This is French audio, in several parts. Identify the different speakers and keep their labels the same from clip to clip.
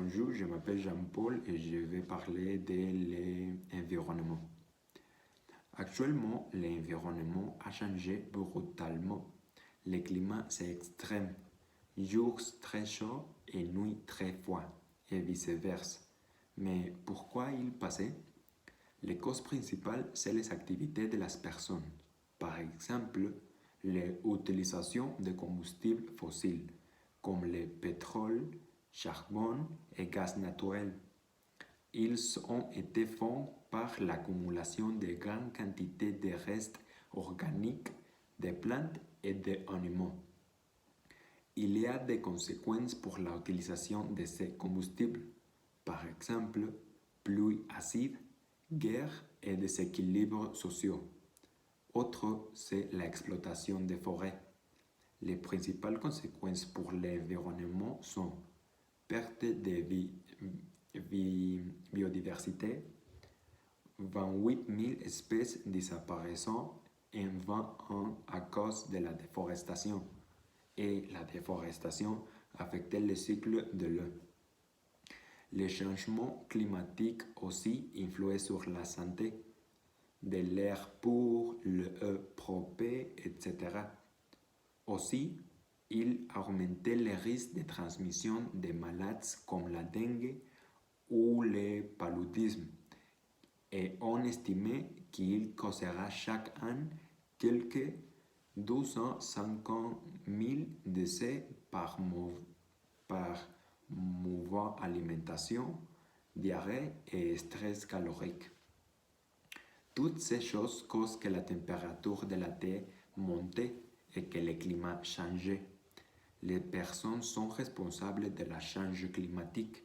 Speaker 1: Bonjour, je m'appelle Jean-Paul et je vais parler de l'environnement. Actuellement, l'environnement a changé brutalement. Le climat c'est extrême, jours très chauds et nuits très froides, et vice-versa. Mais pourquoi il passait? Les causes principales, c'est les activités de las personnes. Par exemple, l'utilisation de combustibles fossiles, comme le pétrole, charbon et gaz naturel. Ils ont été faits par l'accumulation de grandes quantités de restes organiques des plantes et des animaux. Il y a des conséquences pour l'utilisation de ces combustibles, par exemple, pluies acides, guerres et déséquilibres sociaux. Autre, c'est l'exploitation des forêts. Les principales conséquences pour l'environnement sont perte de biodiversité, 28 000 espèces disparaissant en 20 ans à cause de la déforestation. Et la déforestation affecte le cycle de l'eau. Les changements climatiques aussi influent sur la santé, de l'air pur, l'eau propre, etc. Aussi, il augmentait les risques de transmission de maladies comme la dengue ou le paludisme, et on estimait qu'il causera chaque an quelques 250 000 décès par mauvaise alimentation, diarrhée et stress calorique. Toutes ces choses causent que la température de la Terre montait et que le climat changeait. Les personnes sont responsables de la change climatique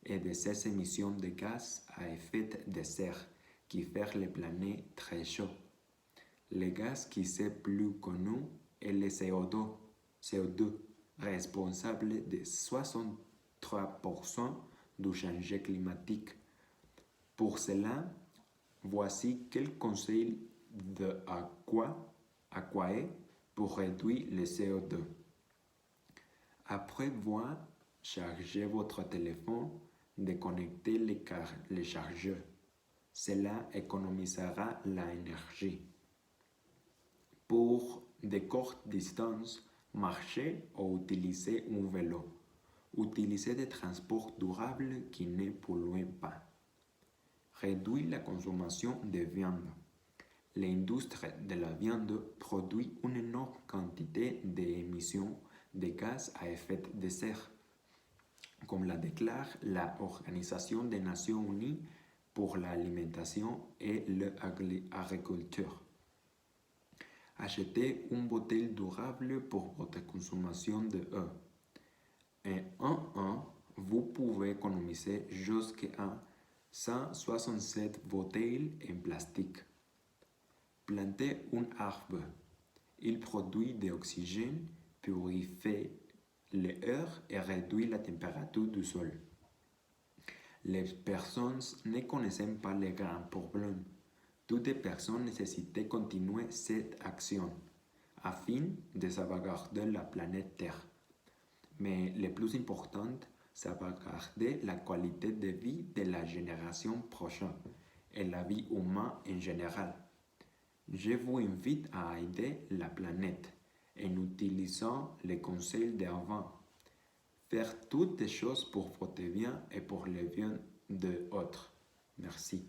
Speaker 1: et de ces émissions de gaz à effet de serre qui font les planètes très chaudes. Le gaz qui est plus connu est le CO2, responsable de 63% du changement climatique. Pour cela, voici quelques conseils de à quoi pour réduire le CO2. Après avoir chargé votre téléphone, déconnectez les chargeurs. Cela économisera l'énergie. Pour de courtes distances, marchez ou utilisez un vélo. Utilisez des transports durables qui ne polluent pas. Réduire la consommation de viande. L'industrie de la viande produit une énorme quantité d'émissions de gaz à effet de serre, comme la déclare l'Organisation des Nations Unies pour l'alimentation et l'agriculture. Achetez une bouteille durable pour votre consommation d'eau. En un an, vous pouvez économiser jusqu'à 167 bouteilles en plastique. Plantez un arbre. Il produit de l'oxygène, purifie l'air et réduit la température du sol. Les personnes ne connaissent pas les grands problèmes. Toutes les personnes nécessitent continuer cette action afin de sauvegarder la planète Terre. Mais le plus important, c'est sauvegarder la qualité de vie de la génération prochaine et la vie humaine en général. Je vous invite à aider la planète en utilisant les conseils d'avant. Faire toutes les choses pour votre bien et pour le bien d'autres. Merci.